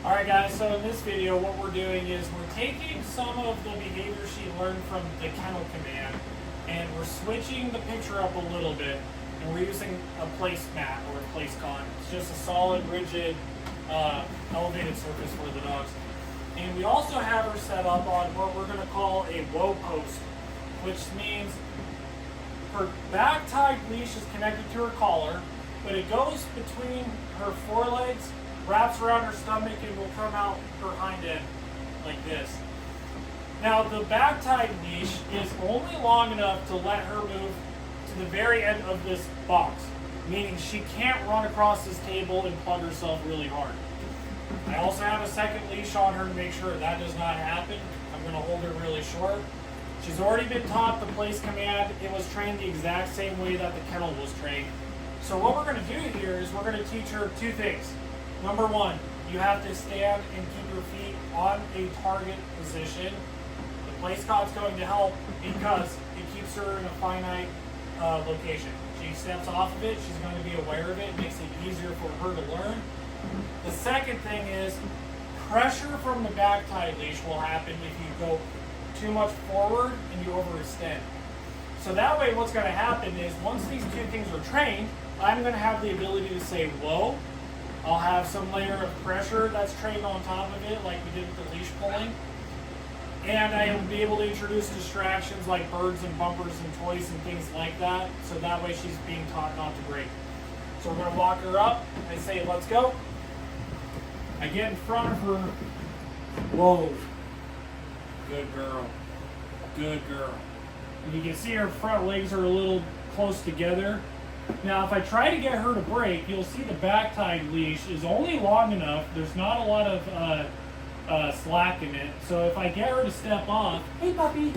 Alright guys, so in this video what we're doing is we're taking some of the behavior she learned from the kennel command and we're switching the picture up a little bit, and we're using a placemat or a place con. It's just a solid, rigid, elevated surface for the dogs. And we also have her set up on what we're going to call a whoa post, which means her back tied leash is connected to her collar, but it goes between her forelegs, wraps around her stomach, and will come out her hind end like this. Now the back tied leash is only long enough to let her move to the very end of this box, meaning she can't run across this table and plug herself really hard. I also have a second leash on her to make sure that does not happen. I'm going to hold her really short. She's already been taught the place command. It was trained the exact same way that the kennel was trained. So what we're going to do here is we're going to teach her two things. Number one, you have to stand and keep your feet on a target position. The place cot's going to help because it keeps her in a finite location. She steps off of it, she's going to be aware of it. It makes it easier for her to learn. The second thing is pressure from the back tie leash will happen if you go too much forward and you overextend. So that way what's going to happen is once these two things are trained, I'm going to have the ability to say whoa. I'll have some layer of pressure that's trained on top of it like we did with the leash pulling. And I will be able to introduce distractions like birds and bumpers and toys and things like that. So that way she's being taught not to break. So we're going to walk her up. I say, let's go. I get in front of her. Whoa. Good girl. Good girl. And you can see her front legs are a little close together. Now, if I try to get her to break, you'll see the back tied leash is only long enough. There's not a lot of slack in it. So if I get her to step off, hey puppy,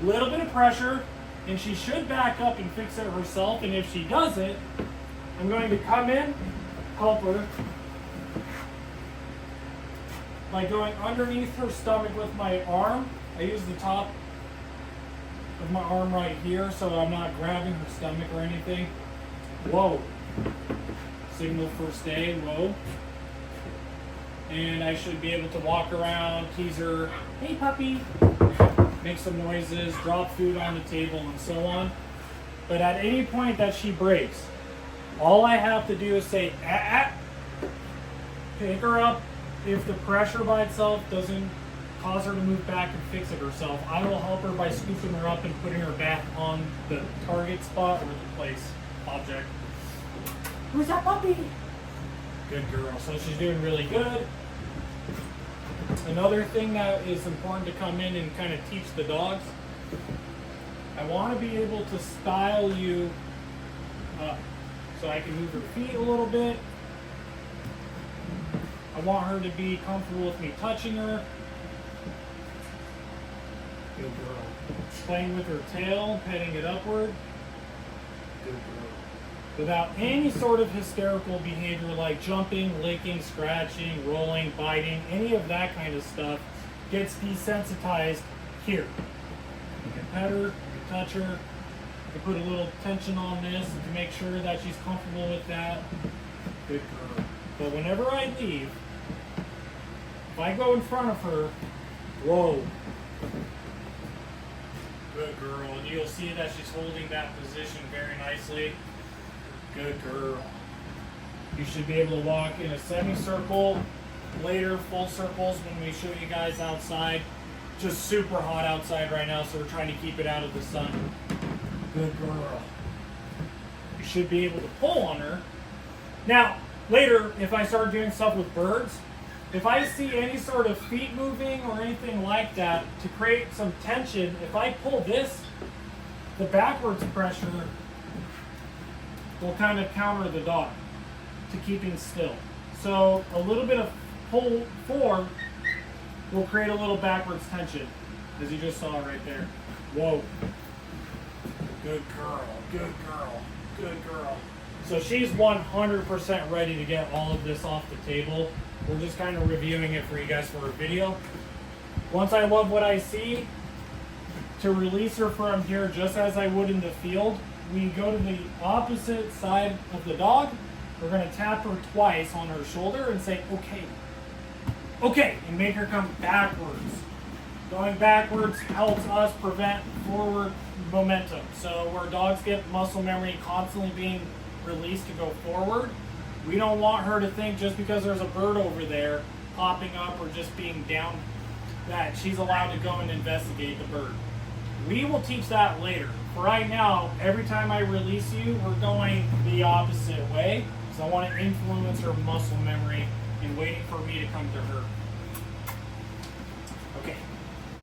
a little bit of pressure, and she should back up and fix it herself. And if she doesn't, I'm going to come in, help her by going underneath her stomach with my arm. I use the top of my arm right here so I'm not grabbing her stomach or anything. Whoa. Signal for stay, whoa. And I should be able to walk around, tease her, hey puppy, make some noises, drop food on the table and so on. But at any point that she breaks, all I have to do is say, pick her up. If the pressure by itself doesn't cause her to move back and fix it herself, I will help her by scooping her up and putting her back on the target spot or the place object. Who's that puppy? Good girl. So she's doing really good. Another thing that is important to come in and kind of teach the dogs, I want to be able to style you up. So I can move her feet a little bit. I want her to be comfortable with me touching her. Good girl. Playing with her tail, petting it upward. Good girl. Without any sort of hysterical behavior like jumping, licking, scratching, rolling, biting, any of that kind of stuff gets desensitized here. You can pet her, you can touch her, you can put a little tension on this to make sure that she's comfortable with that. Good girl. But whenever I leave, if I go in front of her, whoa. Good girl. And you'll see that she's holding that position very nicely. Good girl. You should be able to walk in a semicircle, later full circles when we show you guys outside. Just super hot outside right now, so we're trying to keep it out of the sun. Good girl. You should be able to pull on her. Now, later, if I start doing stuff with birds, if I see any sort of feet moving or anything like that, to create some tension, if I pull this, the backwards pressure will kind of counter the dog to keeping still. So a little bit of pull forward will create a little backwards tension, as you just saw right there. Whoa. Good girl, good girl, good girl. So she's 100% ready to get all of this off the table. We're just kind of reviewing it for you guys for a video. Once I love what I see, to release her from here just as I would in the field, we go to the opposite side of the dog. We're going to tap her twice on her shoulder and say, okay. Okay, and make her come backwards. Going backwards helps us prevent forward momentum. So where dogs get muscle memory constantly being released to go forward, we don't want her to think just because there's a bird over there popping up or just being down that she's allowed to go and investigate the bird. We will teach that later. For right now, every time I release you, we're going the opposite way. So I want to influence her muscle memory and waiting for me to come to her.